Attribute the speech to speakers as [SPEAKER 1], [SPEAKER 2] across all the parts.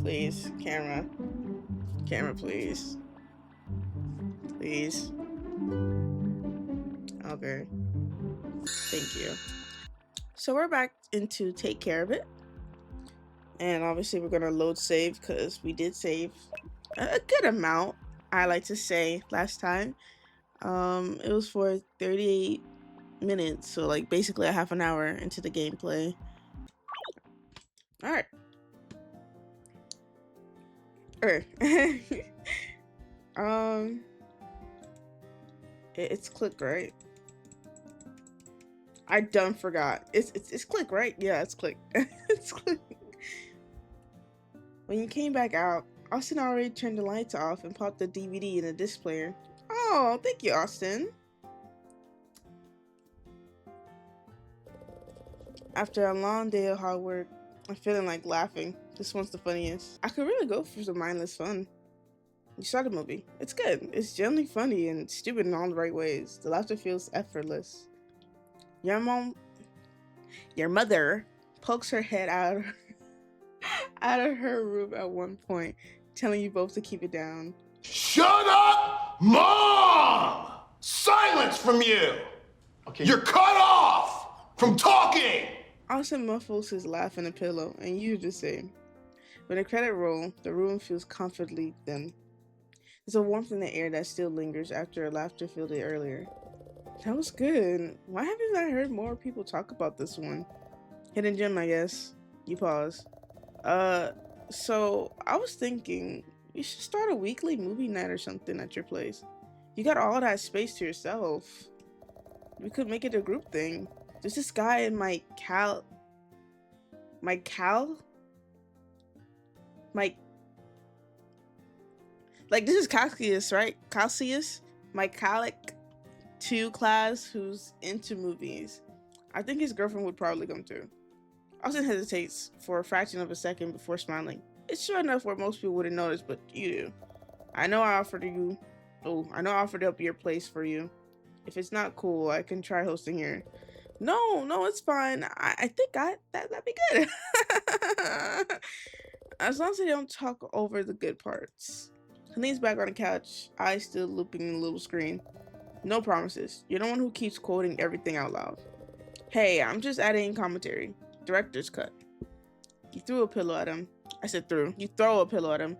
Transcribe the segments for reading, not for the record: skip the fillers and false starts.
[SPEAKER 1] Please, camera. Camera, please. Please. Okay. Thank you. So we're back into Take Care of It. And obviously we're going to load save because we did save a good amount, I like to say, last time. It was for 38 minutes, so like basically a half an hour into the gameplay. All right. It's click, right? I done forgot. It's click, right? Yeah, it's click. It's click. When you came back out, Austin already turned the lights off and popped the DVD in the disc player. Oh, thank you, Austin. After a long day of hard work, I'm feeling like laughing. This one's the funniest. I could really go for some mindless fun. You saw the movie. It's good. It's generally funny and stupid in all the right ways. The laughter feels effortless. Your mother pokes her head out of her room at one point, telling you both to keep it down.
[SPEAKER 2] Shut up, Mom! Silence from you! Okay. You're cut off from talking!
[SPEAKER 1] Austin muffles his laugh in a pillow, and you do the same. When the credit roll, the room feels comfortably thin. There's a warmth in the air that still lingers after a laughter filled it earlier. That was good. Why haven't I heard more people talk about this one? Hidden gem, I guess. You pause. So I was thinking you should start a weekly movie night or something at your place. You got all that space to yourself. We could make it a group thing. There's this guy in my like this is Cassius, right? Cassius, my Calic 2 class who's into movies. I think his girlfriend would probably come too. Austin hesitates for a fraction of a second before smiling. It's sure enough where most people wouldn't notice, but you do. I know I offered up your place for you. If it's not cool, I can try hosting here. No, it's fine. I think that'd be good. As long as they don't talk over the good parts. He leans back on the couch, eyes still looping the little screen. No promises. You're the one who keeps quoting everything out loud. Hey, I'm just adding commentary. Director's cut. You threw a pillow at him. I said threw. You throw a pillow at him.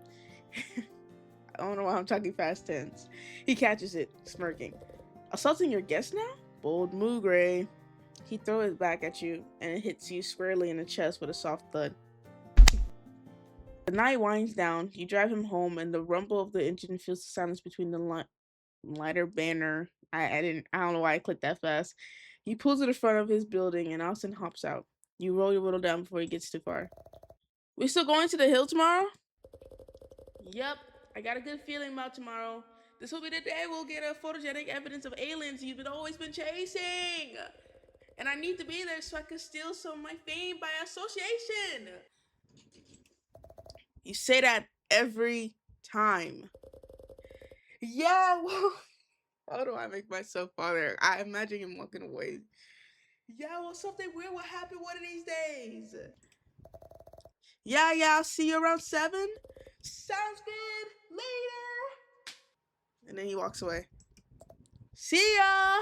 [SPEAKER 1] I don't know why I'm talking fast tense. He catches it, smirking. Assaulting your guest now? Bold move, Gray. He throws it back at you, and it hits you squarely in the chest with a soft thud. The night winds down. You drive him home, and the rumble of the engine fills the silence between the lighter banner. I don't know why I clicked that fast. He pulls to the front of his building, and Austin hops out. You roll your window down before he gets too far. We still going to the hill tomorrow? Yep, I got a good feeling about tomorrow. This will be the day we'll get a photogenic evidence of aliens you've always been chasing. And I need to be there so I can steal some of my fame by association. You say that every time. Yeah, well, how do I make myself father? I imagine him walking away. Yeah, well, something weird will happen one of these days. Yeah, I'll see you around 7. Sounds good. Later. And then he walks away. See ya.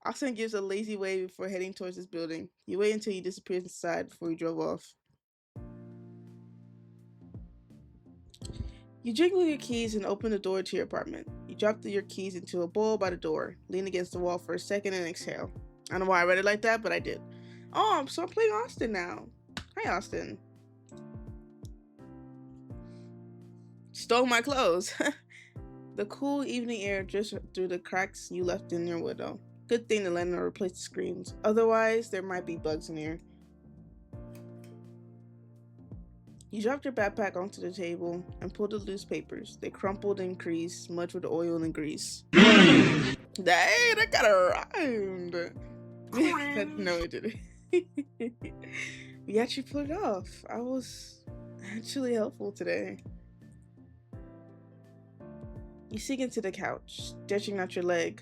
[SPEAKER 1] Austin gives a lazy wave before heading towards his building. You wait until he disappears inside before you drove off. You jiggle your keys and open the door to your apartment. You drop your keys into a bowl by the door, lean against the wall for a second, and exhale. I don't know why I read it like that, but I did. Oh, so I'm playing Austin now. Hi, Austin. Stole my clothes. The cool evening air drifts through the cracks you left in your window. Good thing the landlord replaced the screens. Otherwise, there might be bugs in here. You dropped your backpack onto the table and pulled the loose papers. They crumpled and creased, smudged with oil and grease. Hey, that got rhymed. No, it didn't. We actually pulled it off. I was actually helpful today. You sink into the couch, stretching out your leg.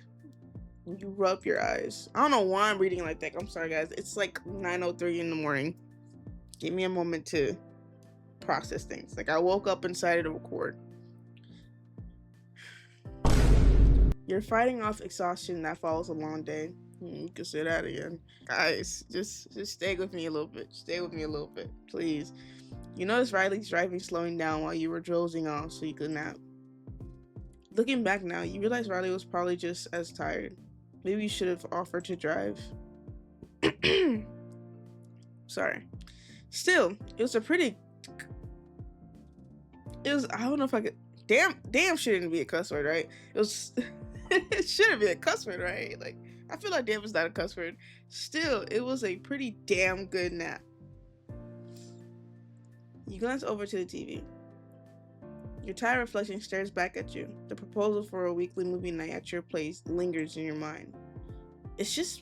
[SPEAKER 1] You rub your eyes. I don't know why I'm reading like that. I'm sorry, guys. It's like 9:03 in the morning. Give me a moment to process things. Like, I woke up and decided to record. You're fighting off exhaustion that follows a long day. You can say that again. Guys, just stay with me a little bit. Stay with me a little bit, please. You notice Riley's driving slowing down while you were dozing off so you could nap. Looking back now, you realize Riley was probably just as tired. Maybe you should have offered to drive. Sorry. Still, it was, I don't know if I could, damn shouldn't be a cuss word, right? It was, it shouldn't be a cuss word, right? Like, I feel like damn is not a cuss word. Still, it was a pretty damn good nap. You glance over to the TV. Your tired reflection stares back at you. The proposal for a weekly movie night at your place lingers in your mind. It's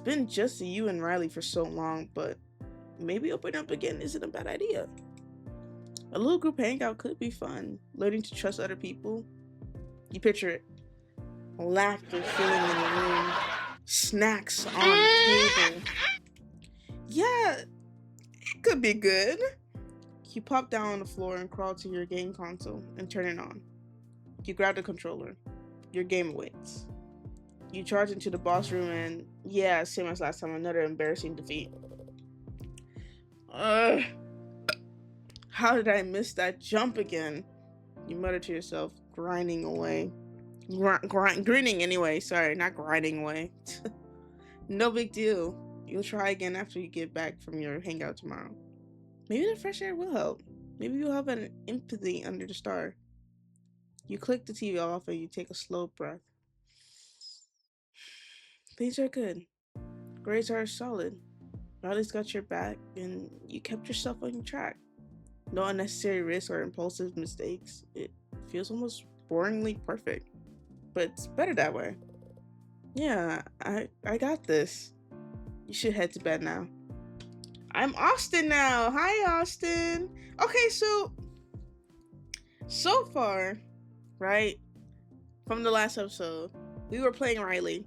[SPEAKER 1] been just you and Riley for so long, but maybe opening up again isn't a bad idea. A little group hangout could be fun. Learning to trust other people. You picture it. Laughter filling in the room. Snacks on the table. Yeah, it could be good. You pop down on the floor and crawl to your game console and turn it on. You grab the controller. Your game awaits. You charge into the boss room and, yeah, same as last time, another embarrassing defeat. How did I miss that jump again? You mutter to yourself, grinding away. Grinning anyway, sorry, not grinding away. No big deal. You'll try again after you get back from your hangout tomorrow. Maybe the fresh air will help. Maybe you'll have an empathy under the star. You click the TV off and you take a slow breath. Things are good. Grades are solid. Riley's got your back and you kept yourself on track. No unnecessary risks or impulsive mistakes. It feels almost boringly perfect. But it's better that way. Yeah, I got this. You should head to bed now. I'm Austin now. Hi, Austin. Okay, so far, right, from the last episode, we were playing Riley.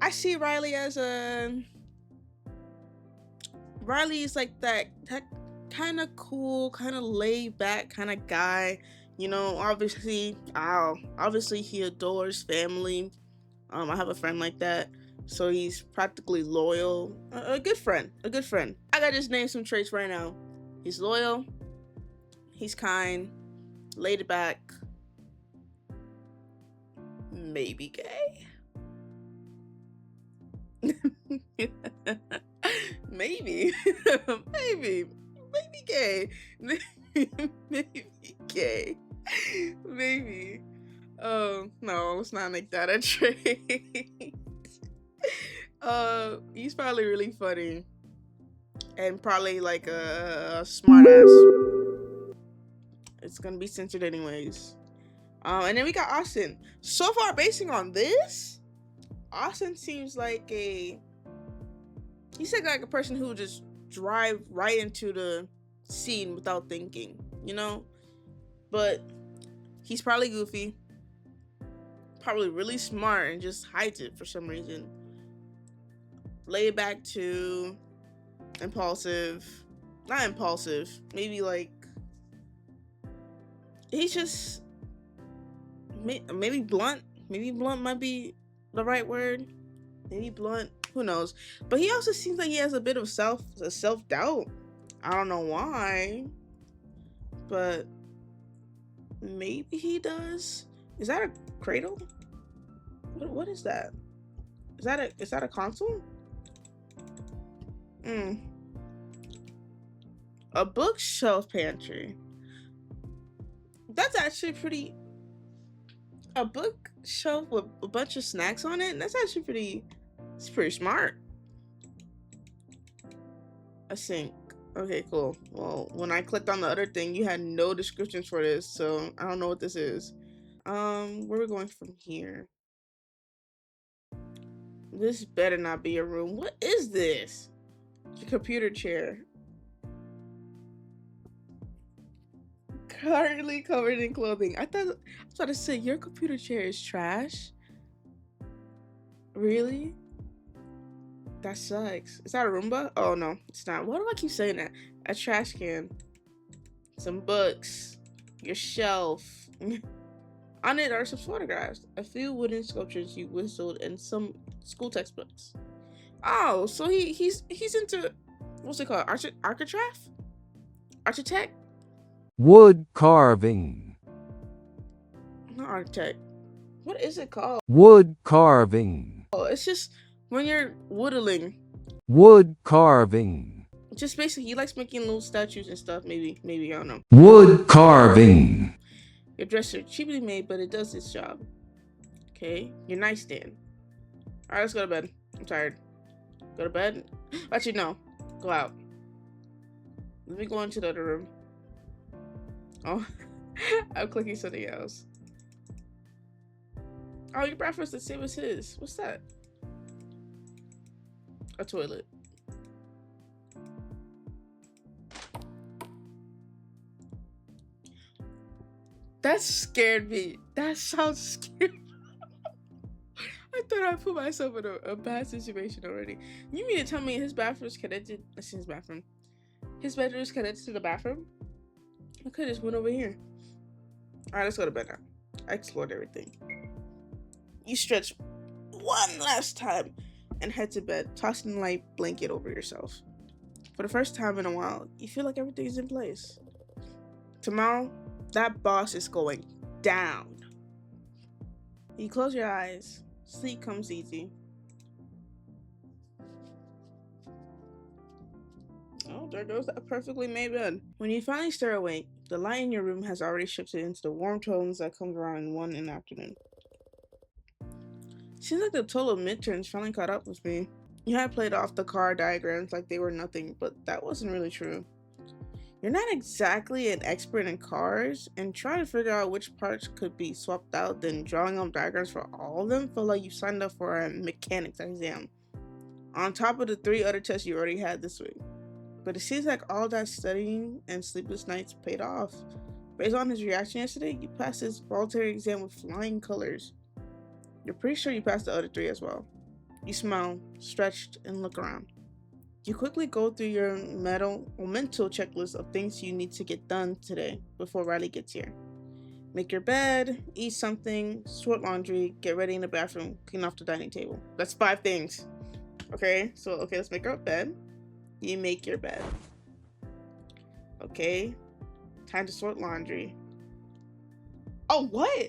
[SPEAKER 1] I see Riley as Riley is like that kind of cool, kind of laid back kind of guy. You know, obviously he adores family. I have a friend like that. So he's practically loyal. A good friend. I gotta just name some traits right now. He's loyal. He's kind. Laid back. Maybe gay. Maybe gay. Maybe gay. Maybe. Oh, no, let's not make that a trait. He's probably really funny. And probably like a smart ass. It's gonna be censored anyways. And then we got Austin. So far, basing on this, Austin seems like he seems like a person who would just drive right into the scene without thinking, you know? But he's probably goofy. Probably really smart and just hides it for some reason. Laid back too. Impulsive. Not impulsive. Maybe like he's just maybe blunt. Maybe blunt might be the right word. Maybe blunt. Who knows? But he also seems like he has a bit of self-doubt. I don't know why. But maybe he does. Is that a cradle? What is that? Is that a console? A bookshelf pantry. That's actually pretty. A bookshelf with a bunch of snacks on it. That's actually pretty. It's pretty smart. A sink. Okay, cool. Well, when I clicked on the other thing, you had no descriptions for this, so I don't know what this is. Where are we going from here? This better not be a room. What is this? Your computer chair. Currently covered in clothing. I was about to say, your computer chair is trash? Really? That sucks. Is that a Roomba? Oh no, it's not. Why do I keep saying that? A trash can. Some books. Your shelf. On it are some photographs. A few wooden sculptures you whistled and some school textbooks. Oh, so he's into what's it called? Architect? Architect?
[SPEAKER 3] Wood carving.
[SPEAKER 1] Not architect. What is it called?
[SPEAKER 3] Wood carving.
[SPEAKER 1] Oh, it's just when you're whittling.
[SPEAKER 3] Wood carving.
[SPEAKER 1] Just basically, he likes making little statues and stuff. Maybe I don't know.
[SPEAKER 3] Wood carving.
[SPEAKER 1] Your dresser, cheaply made, but it does its job. Okay, your nightstand. All right, let's go to bed. I'm tired. Go to bed. Actually, no. Go out. Let me go into the other room. Oh, I'm clicking something else. Oh, your breakfast the same as his. What's that? A toilet. That scared me. That sounds scary. I thought I put myself in a bad situation already. You mean to tell me his bathroom is connected? That's his bathroom. His bedroom is connected to the bathroom? I could have just went over here. Alright, let's go to bed now. I explored everything. You stretch one last time and head to bed, tossing a light blanket over yourself. For the first time in a while, you feel like everything's in place. Tomorrow, that boss is going down. You close your eyes. Sleep comes easy. Oh, there goes that perfectly made bed. When you finally stir awake, the light in your room has already shifted into the warm tones that comes around 1 in the afternoon. Seems like the total midterms finally caught up with me. You had played off the car diagrams like they were nothing, but that wasn't really true. You're not exactly an expert in cars, and trying to figure out which parts could be swapped out, then drawing up diagrams for all of them felt like you signed up for a mechanics exam, on top of the 3 other tests you already had this week. But it seems like all that studying and sleepless nights paid off. Based on his reaction yesterday, you passed his voluntary exam with flying colors. You're pretty sure you passed the other 3 as well. You smile, stretched, and look around. You quickly go through your mental checklist of things you need to get done today before Riley gets here. Make your bed, eat something, sort laundry, get ready in the bathroom, clean off the dining table. That's 5 things. Okay, let's make our bed. You make your bed. Okay, time to sort laundry. Oh, what?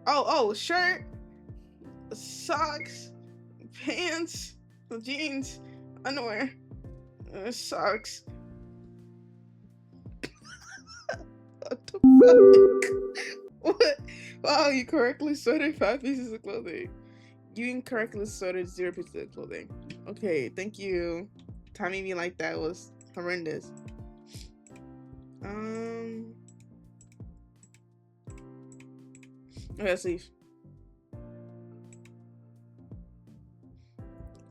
[SPEAKER 1] Oh, shirt, socks, pants, jeans, underwear. Socks. What the fuck? What? Wow, you correctly sorted 5 pieces of clothing. You incorrectly sorted 0 pieces of clothing. Okay, thank you. Timing me like that was horrendous. Okay, let's leave.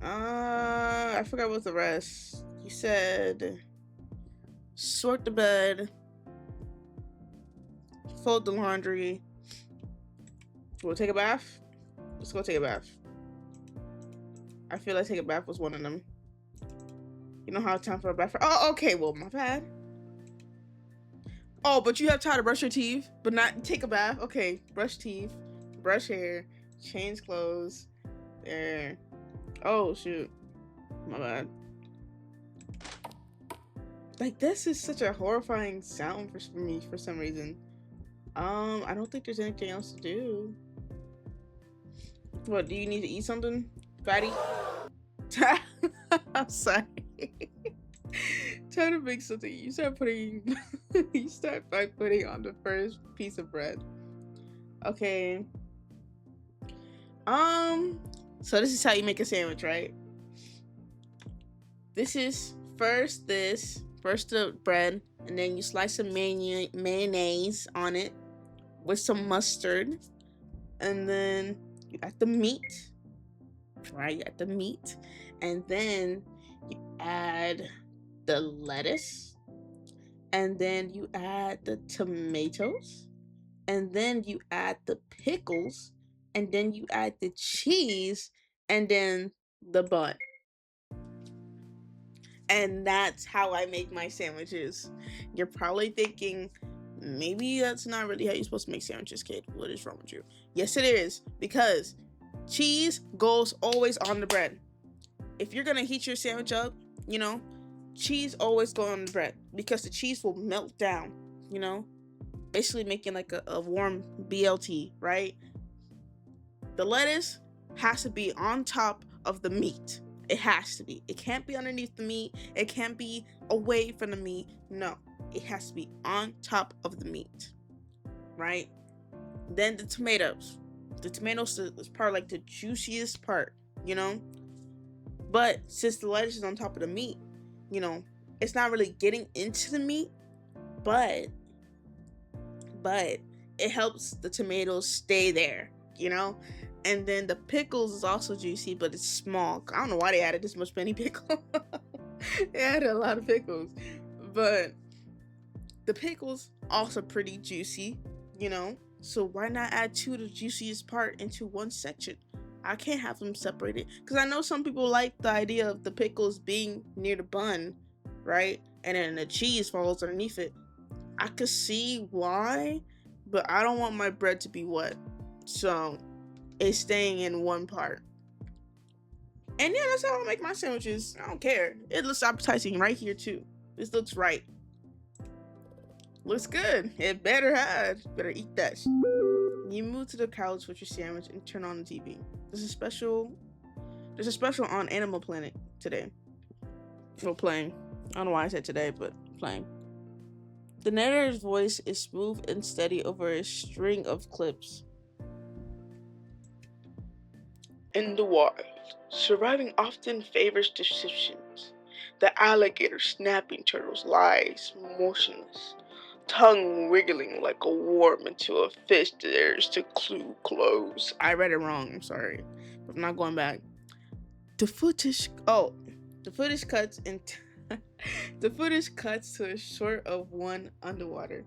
[SPEAKER 1] I forgot what the rest. You said sort the bed, fold the laundry. We'll take a bath. Let's go take a bath. I feel like take a bath was one of them. You know how time for a bath. Oh, okay. Well, my bad. Oh, but you have time to brush your teeth, but not take a bath. Okay, brush teeth, brush hair, change clothes. There. Oh shoot, my bad. Like, this is such a horrifying sound for me for some reason. I don't think there's anything else to do. What, do you need to eat something, fatty? I'm sorry. Try to make something. You start putting by putting on the first piece of bread. Okay. So this is how you make a sandwich, right? This is first the bread, and then you slice some mayonnaise on it with some mustard, and then you add the meat, right? You add the meat, and then you add the lettuce, and then you add the tomatoes, and then you add the pickles, and then you add the cheese, and then the bun. And that's how I make my sandwiches. You're probably thinking, maybe that's not really how you're supposed to make sandwiches, kid. What is wrong with you? Yes, it is, because cheese goes always on the bread. If you're gonna heat your sandwich up, cheese always go on the bread because the cheese will melt down, basically making like a warm BLT, right? The lettuce has to be on top of the meat. It has to be. It can't be underneath the meat. It can't be away from the meat. No, it has to be on top of the meat, right? Then the tomatoes. The tomatoes is part like the juiciest part, But since the lettuce is on top of the meat, it's not really getting into the meat, but it helps the tomatoes stay there, And then the pickles is also juicy, but it's small. I don't know why they added this much penny pickle. They added a lot of pickles, but the pickles also pretty juicy, So why not add two of the juiciest part into one section? I can't have them separated because I know some people like the idea of the pickles being near the bun, right? And then the cheese falls underneath it. I could see why, but I don't want my bread to be wet, so it's staying in one part. And yeah, that's how I make my sandwiches. I don't care. It looks appetizing right here too. This looks right. Looks good. It better eat that. You move to the couch with your sandwich and turn on the TV. There's a special on Animal Planet today. We're playing. I don't know why I said today, but playing. The narrator's voice is smooth and steady over a string of clips. In the wild, surviving often favors decisions. The alligator snapping turtles lies motionless, tongue wiggling like a worm until a fish dares to clue close. I read it wrong, I'm sorry. But I'm not going back. The footage cuts to a shot of one underwater.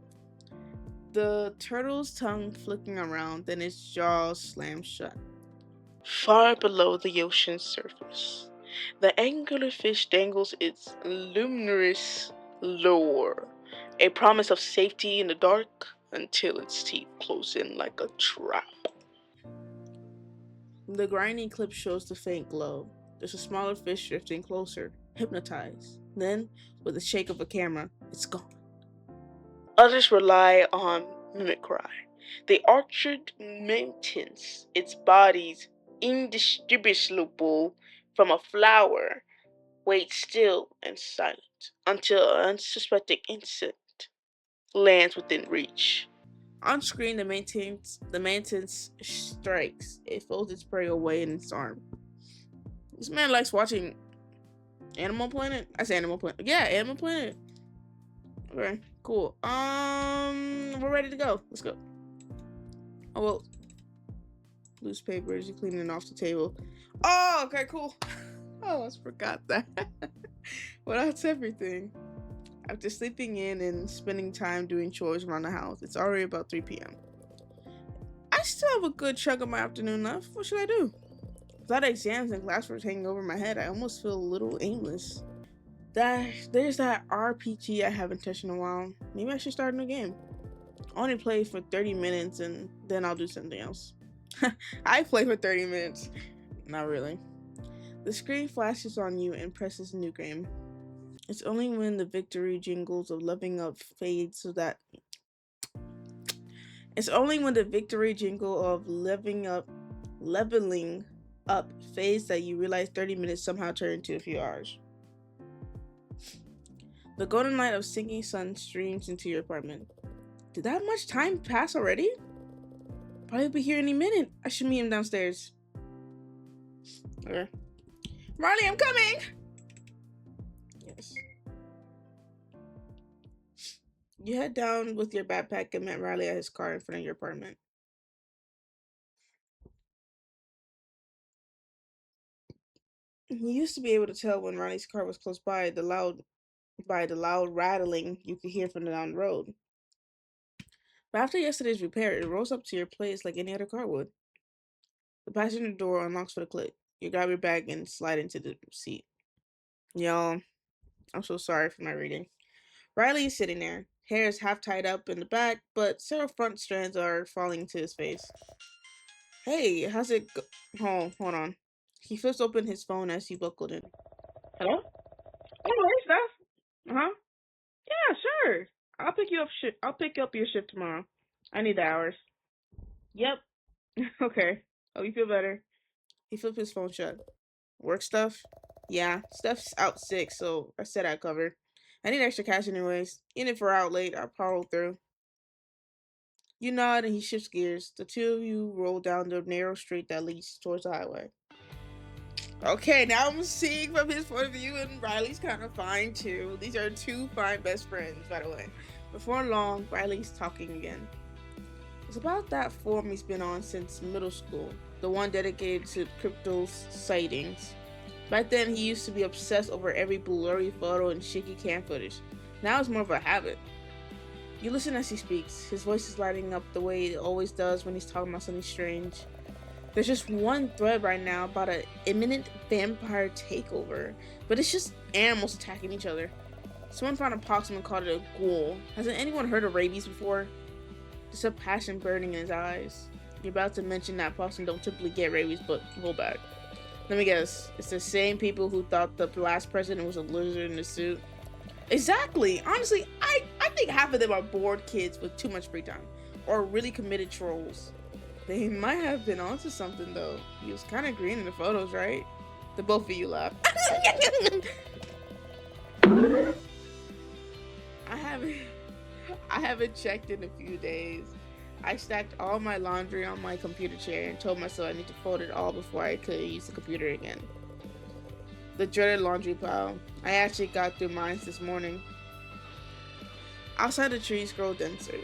[SPEAKER 1] The turtle's tongue flicking around, then its jaws slammed shut. Far below the ocean's surface, the anglerfish dangles its luminous lure, a promise of safety in the dark until its teeth close in like a trap. The grinding clip shows the faint glow. There's a smaller fish drifting closer, hypnotized. Then, with a shake of a camera, it's gone. Others rely on mimicry. The orchard maintains its bodies indistinguishable from a flower, waits still and silent until an unsuspecting insect lands within reach. On screen, the mantis strikes. It folds its prey away in its arm. This man likes watching Animal Planet. I say Animal Planet. Yeah, Animal Planet. Okay, cool. We're ready to go. Let's go. Oh well. Loose papers, you're cleaning off the table. Oh, okay, cool. I almost forgot that. Well, that's everything. After sleeping in and spending time doing chores around the house, it's already about 3 p.m. I still have a good chunk of my afternoon left. What should I do? Without exams and classwork hanging over my head, I almost feel a little aimless. There's that RPG I haven't touched in a while. Maybe I should start a new game. I only play for 30 minutes and then I'll do something else. I play for 30 minutes. Not really. The screen flashes on you and presses new game. It's only when the victory jingles of leveling up fades so that It's only when the victory jingle of leveling up fades that you realize 30 minutes somehow turn into a few hours. The golden light of sinking sun streams into your apartment. Did that much time pass already? Probably be here any minute. I should meet him downstairs. Okay. Marley, I'm coming! Yes. You head down with your backpack and met Riley at his car in front of your apartment. You used to be able to tell when Riley's car was close by the loud rattling you could hear from down the road. But after yesterday's repair, it rolls up to your place like any other car would. The passenger door unlocks with a click. You grab your bag and slide into the seat. Y'all, I'm so sorry for my reading. Riley is sitting there. Hair is half tied up in the back, but several front strands are falling to his face. Hey, how's it go? Hold on. He flips open his phone as he buckled in. Hello? Oh, hey, Steph. Uh-huh. Yeah, sure. I'll pick you up. I'll pick up your shift tomorrow. I need the hours. Yep. Okay. Oh, you feel better? He flipped his phone shut. Work stuff? Yeah, Steph's out sick, so I said I'd cover. I need extra cash anyways. Even if we're out late, I'll power through. You nod and he shifts gears. The two of you roll down the narrow street that leads towards the highway. Okay, now I'm seeing from his point of view, and Riley's kind of fine too. These are two fine best friends, by the way. Before long, Riley's talking again. It's about that forum he's been on since middle school, the one dedicated to crypto sightings. Back then, he used to be obsessed over every blurry photo and shaky cam footage. Now it's more of a habit. You listen as he speaks. His voice is lighting up the way it always does when he's talking about something strange. There's just one thread right now about an imminent vampire takeover, but it's just animals attacking each other. Someone found a pox and called it a ghoul. Hasn't anyone heard of rabies before? There's a passion burning in his eyes. You're about to mention that pox and don't typically get rabies, but hold back. Let me guess. It's the same people who thought the last president was a lizard in a suit. Exactly. Honestly, I think half of them are bored kids with too much free time, or really committed trolls. They might have been onto something though. He was kind of green in the photos, right? The both of you laugh. I haven't checked in a few days. I stacked all my laundry on my computer chair and told myself I need to fold it all before I could use the computer again. The dreaded laundry pile. I actually got through mine this morning. Outside, the trees grow denser.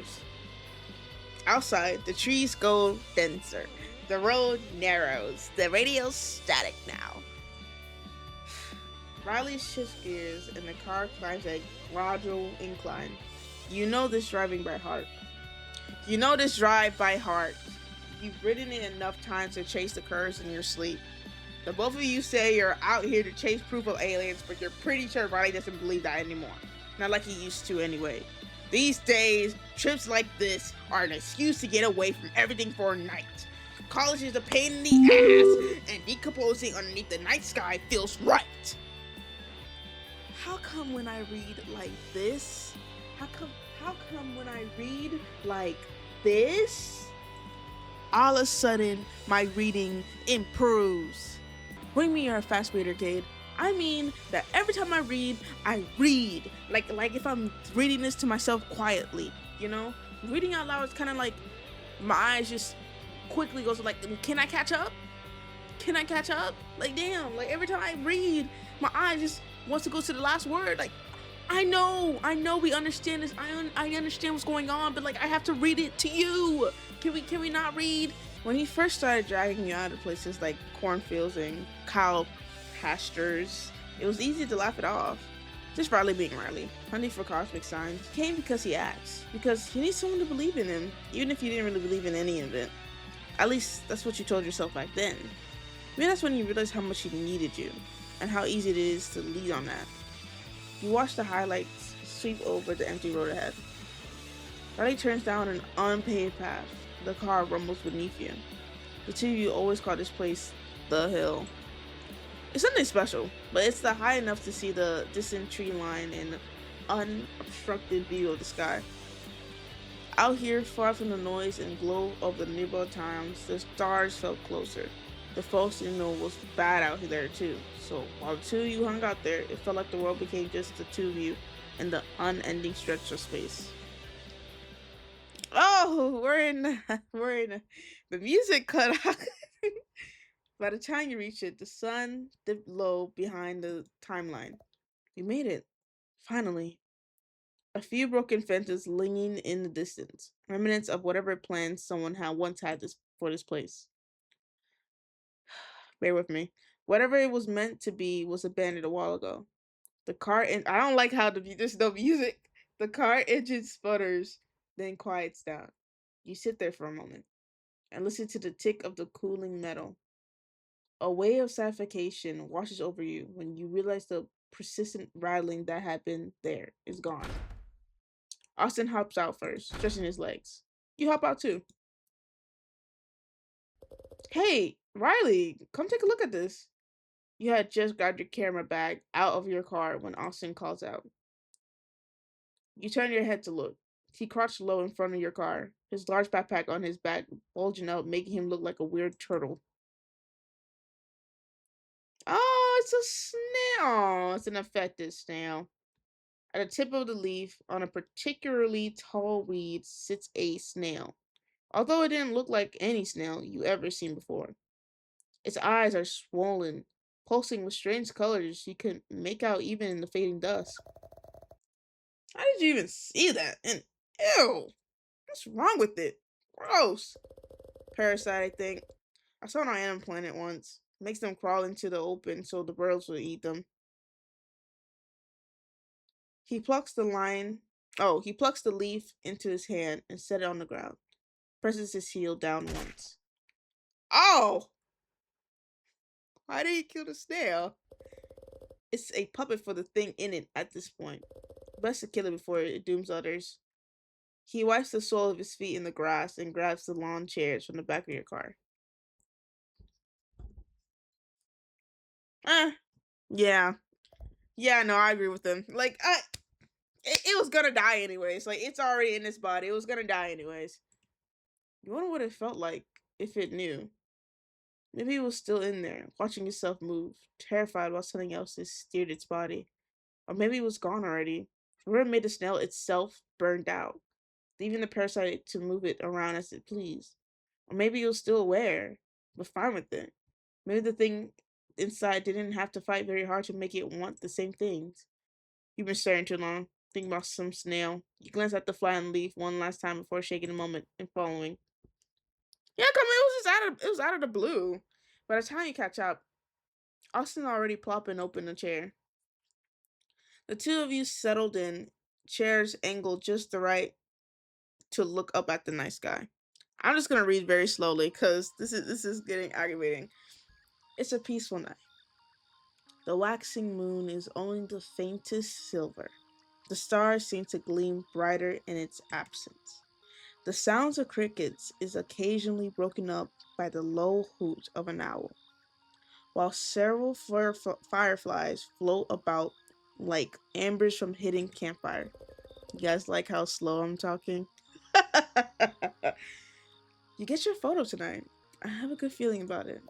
[SPEAKER 1] The road narrows. The radio's static now. Riley shifts gears and the car climbs a gradual incline. You know this drive by heart. You've ridden it enough times to chase the curves in your sleep. The both of you say you're out here to chase proof of aliens, but you're pretty sure Riley doesn't believe that anymore. Not like he used to anyway. These days, trips like this are an excuse to get away from everything for a night. College is a pain in the ass, and decomposing underneath the night sky feels right. How come when I read like this? How come when I read like this, all of a sudden my reading improves? What do you mean you're a fast reader, Cade? I mean that every time I read like if I'm reading this to myself quietly, you know? Reading out loud is kind of like my eyes just quickly goes like, can I catch up? Like damn, like every time I read, my eyes just wants to go to the last word. Like I know we understand this. I understand what's going on, but like I have to read it to you. Can we not read? When he first started dragging you out of places like cornfields and cow pastures, it was easy to laugh it off. Just Riley being Riley, hunting for cosmic signs. He came because he asked, because he needs someone to believe in him, even if you didn't really believe in any of it. At least that's what you told yourself back then. Maybe that's when you realized how much he needed you, and how easy it is to lead on that. You watch the highlights sweep over the empty road ahead. Riley turns down an unpaved path. The car rumbles beneath you. The two of you always call this place the hill. It's something special, but it's the high enough to see the distant tree line and unobstructed view of the sky. Out here, far from the noise and glow of the nearby towns, the stars felt closer. The fog signal was bad out there too, so while the two of you hung out there, it felt like the world became just the two of you and the unending stretch of space. Oh, we're in the music cut out. By the time you reach it, the sun dipped low behind the timeline. You made it. Finally. A few broken fences leaning in the distance, remnants of whatever plans someone had once had for this place. Bear with me. Whatever it was meant to be was abandoned a while ago. The car and I don't like how there's no music. The car engine sputters, then quiets down. You sit there for a moment and listen to the tick of the cooling metal. A wave of suffocation washes over you when you realize the persistent rattling that had been there is gone. Austin hops out first, stretching his legs. You hop out too. Hey, Riley, come take a look at this. You had just grabbed your camera bag out of your car when Austin calls out. You turn your head to look. He crouched low in front of your car, his large backpack on his back bulging out, making him look like a weird turtle. Oh, it's a snail. It's an affected snail. At the tip of the leaf, on a particularly tall weed, sits a snail. Although it didn't look like any snail you ever seen before. Its eyes are swollen, pulsing with strange colors you couldn't make out even in the fading dusk. How did you even see that? And ew, what's wrong with it? Gross. Parasite, I think. I saw it on Animal Planet once. Makes them crawl into the open so the birds will eat them. He plucks the line. Oh, he plucks the leaf into his hand and set it on the ground. Presses his heel down once. Oh! Why did he kill the snail? It's a puppet for the thing in it at this point. Best to kill it before it dooms others. He wipes the sole of his feet in the grass and grabs the lawn chairs from the back of your car. Eh, yeah. Yeah, no, I agree with him. Like, it was gonna die anyways. Like, it's already in its body. It was gonna die anyways. You wonder what it felt like if it knew. Maybe it was still in there, watching itself move, terrified while something else has steered its body. Or maybe it was gone already. Whoever made the snail itself burned out, leaving the parasite to move it around as it pleased. Or maybe it was still aware, but fine with it. Maybe the thing inside didn't have to fight very hard to make it want the same things. You've been staring too long, thinking about some snail. You glance at the flying leaf one last time before shaking a moment and following. Yeah, come it was just out of the blue. By the time you catch up, Austin already plopping open the chair. The two of you settled in, chairs angled just the right to look up at the night sky. I'm just gonna read very slowly because this is getting aggravating. It's a peaceful night. The waxing moon is only the faintest silver. The stars seem to gleam brighter in its absence. The sounds of crickets is occasionally broken up by the low hoot of an owl, while several fireflies float about like embers from hidden campfire. You guys like how slow I'm talking? You get your photo tonight. I have a good feeling about it.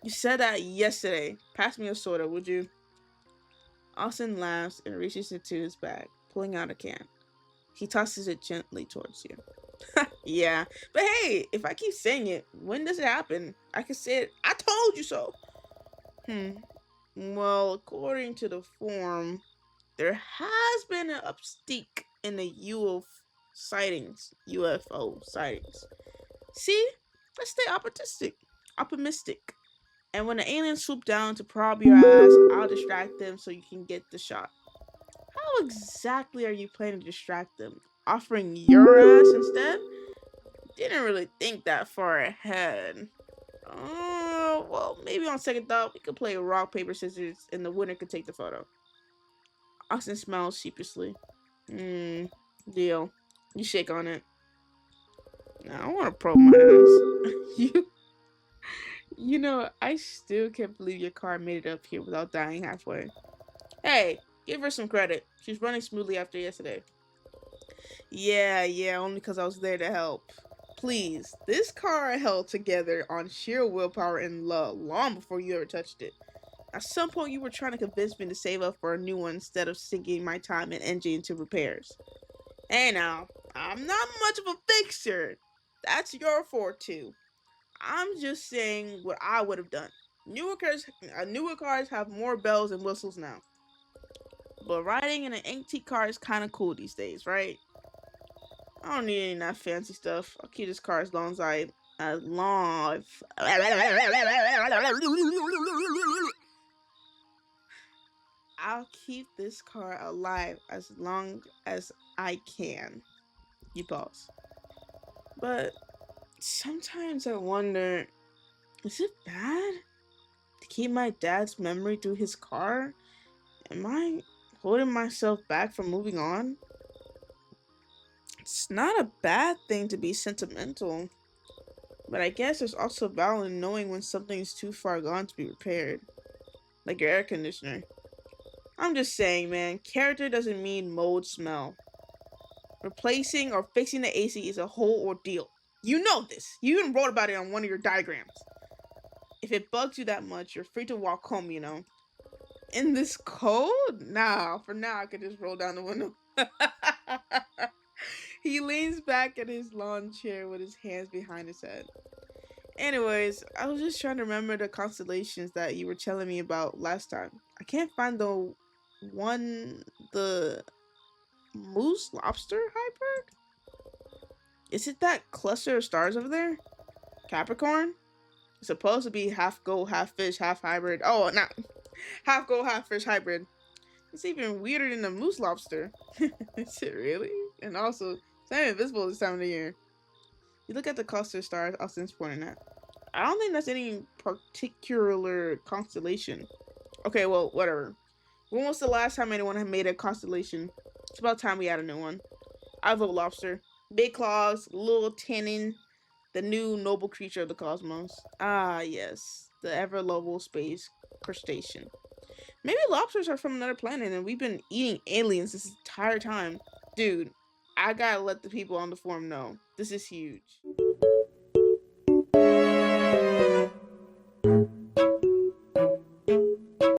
[SPEAKER 1] You said that yesterday. Pass me a soda, would you? Austin laughs and reaches into his bag, pulling out a can. He tosses it gently towards you. Yeah, but hey, if I keep saying it, when does it happen? I can say it. I told you so. Well, according to the form, there has been an upstick in the UFO sightings. See, let's stay optimistic. And when the aliens swoop down to probe your ass, I'll distract them so you can get the shot. How exactly are you planning to distract them? Offering your ass instead? Didn't really think that far ahead. Well, maybe on second thought, we could play rock, paper, scissors, and the winner could take the photo. Austin smiles sheepishly. Deal. You shake on it. Now, I want to probe my ass. You know, I still can't believe your car made it up here without dying halfway. Hey, give her some credit. She's running smoothly after yesterday. Yeah, only because I was there to help. Please, this car held together on sheer willpower and love long before you ever touched it. At some point, you were trying to convince me to save up for a new one instead of sinking my time and energy into repairs. Hey now, I'm not much of a fixer. That's your forte. I'm just saying what I would have done. Newer cars have more bells and whistles now. But riding in an antique car is kind of cool these days, right? I don't need any of that fancy stuff. I'll keep this car as long as long. I'll keep this car alive as long as I can. You pause. But sometimes I wonder, is it bad to keep my dad's memory through his car? Am I holding myself back from moving on? It's not a bad thing to be sentimental, but I guess there's also value in knowing when something is too far gone to be repaired, like your air conditioner. I'm just saying, man, character doesn't mean mold smell. Replacing or fixing the AC is a whole ordeal. You know this. You even wrote about it on one of your diagrams. If it bugs you that much, you're free to walk home, you know. In this cold? Nah, for now I could just roll down the window. He leans back in his lawn chair with his hands behind his head. Anyways, I was just trying to remember the constellations that you were telling me about last time. I can't find the moose lobster hybrid? Is it that cluster of stars over there? Capricorn? It's supposed to be half gold, half fish, half hybrid. Oh, no. Half gold, half fish hybrid. It's even weirder than the moose lobster. Is it really? And also, it's not invisible this time of the year. You look at the cluster of stars Austin's pointing at. I don't think that's any particular constellation. Okay, well, whatever. When was the last time anyone had made a constellation? It's about time we had a new one. I vote lobster. Big claws, little tannin, the new noble creature of the cosmos. Ah, yes. The ever-lovable space crustacean. Maybe lobsters are from another planet and we've been eating aliens this entire time. Dude, I gotta let the people on the forum know. This is huge.